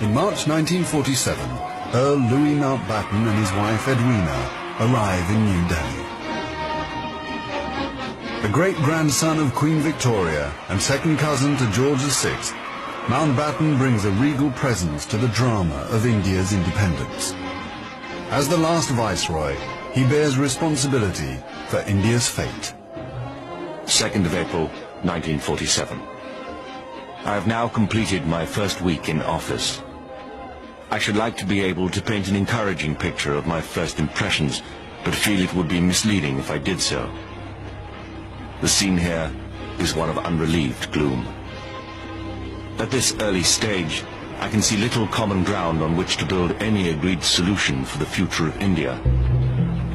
In March 1947, Earl Louis Mountbatten and his wife Edwina arrive in New Delhi. The great-grandson of Queen Victoria and second cousin to George VI, Mountbatten brings a regal presence to the drama of India's independence. As the last viceroy, he bears responsibility for India's fate. 2nd of April, 1947. I have now completed my first week in office. I should like to be able to paint an encouraging picture of my first impressions, but feel it would be misleading if I did so. The scene here is one of unrelieved gloom. At this early stage, I can see little common ground on which to build any agreed solution for the future of India.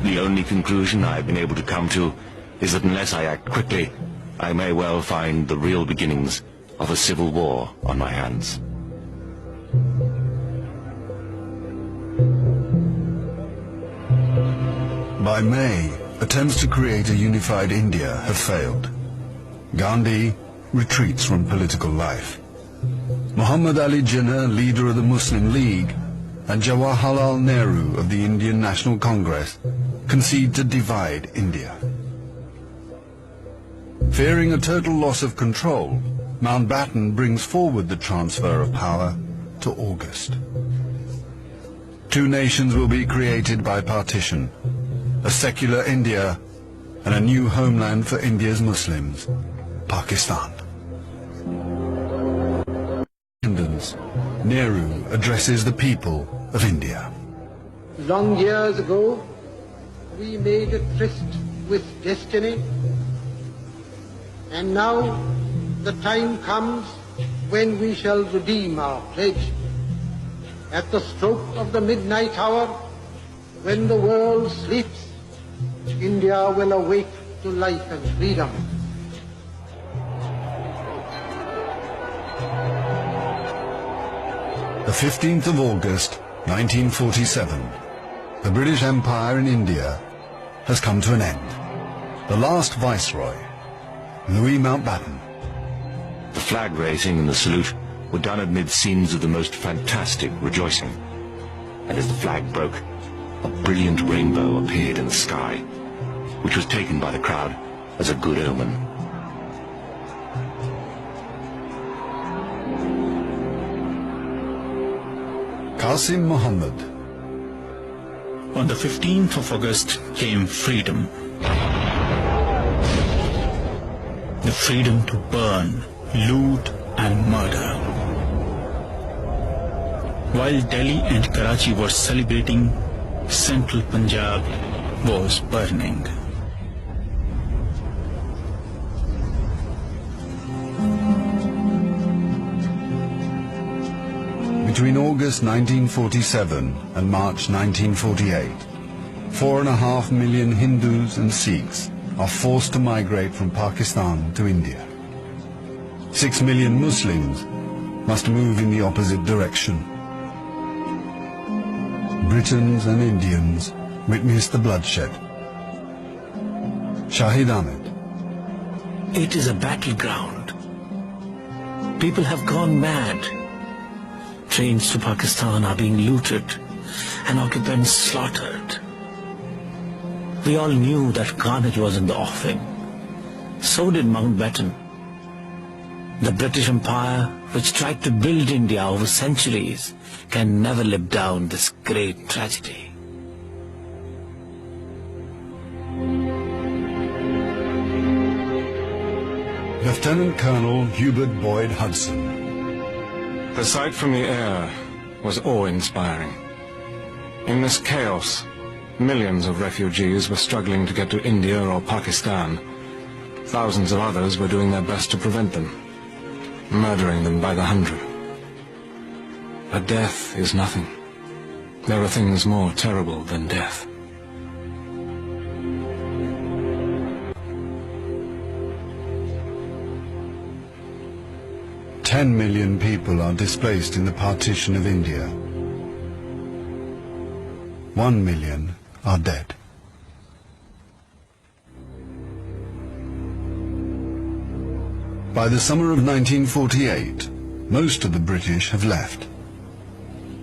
The only conclusion I have been able to come to is that unless I act quickly, I may well find the real beginnings of a civil war on my hands. By May, attempts to create a unified India have failed. Gandhi retreats from political life. Muhammad Ali Jinnah, leader of the Muslim League, and Jawaharlal Nehru of the Indian National Congress concede to divide India. Fearing a total loss of control, Mountbatten brings forward the transfer of power to August. Two nations will be created by partition, a secular India and a new homeland for India's Muslims, Pakistan. Nehru addresses the people of India. Long years ago, we made a tryst with destiny, and now the time comes when we shall redeem our pledge. At the stroke of the midnight hour, when the world sleeps, India will awake to life and freedom. The 15th of August, 1947, the British Empire in India has come to an end. The last viceroy, Louis Mountbatten. The flag raising and the salute were done amid scenes of the most fantastic rejoicing. And as the flag broke, a brilliant rainbow appeared in the sky, which was taken by the crowd as a good omen. Qasim Muhammad. On the 15th of August came freedom. The freedom to burn, loot and murder. While Delhi and Karachi were celebrating, central Punjab was burning. Between August 1947 and March 1948, 4.5 million Hindus and Sikhs are forced to migrate from Pakistan to India. 6 million Muslims must move in the opposite direction. Britons and Indians witness the bloodshed. Shahid Ahmed. It is a battleground. People have gone mad. Trains to Pakistan are being looted and occupants slaughtered. We all knew that carnage was in the offing. So did Mountbatten. The British Empire, which tried to build India over centuries, can never live down this great tragedy. Lieutenant Colonel Hubert Boyd Hudson. The sight from the air was awe-inspiring. In this chaos, millions of refugees were struggling to get to India or Pakistan. Thousands of others were doing their best to prevent them, murdering them by the hundred. But death is nothing. There are things more terrible than death. Ten million people are displaced in the partition of India. 1 million are dead. By the summer of 1948, most of the British have left.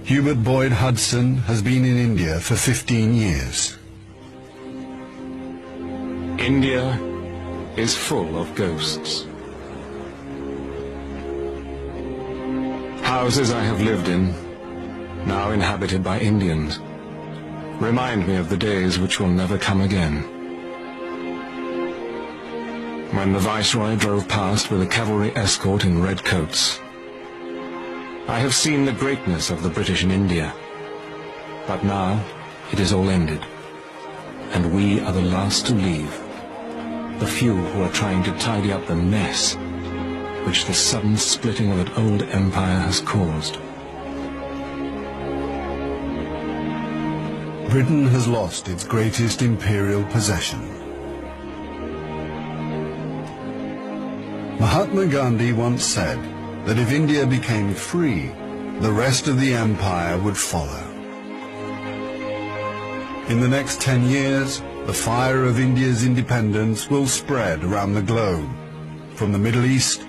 Hubert Boyd Hudson has been in India for 15 years. India is full of ghosts. Houses I have lived in, now inhabited by Indians, remind me of the days which will never come again. When the Viceroy drove past with a cavalry escort in red coats, I have seen the greatness of the British in India, but now it is all ended, and we are the last to leave, the few who are trying to tidy up the mess which the sudden splitting of an old empire has caused. Britain has lost its greatest imperial possession. Mahatma Gandhi once said that if India became free, the rest of the empire would follow. In the next 10 years, the fire of India's independence will spread around the globe, from the Middle East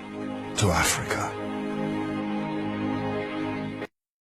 to Africa.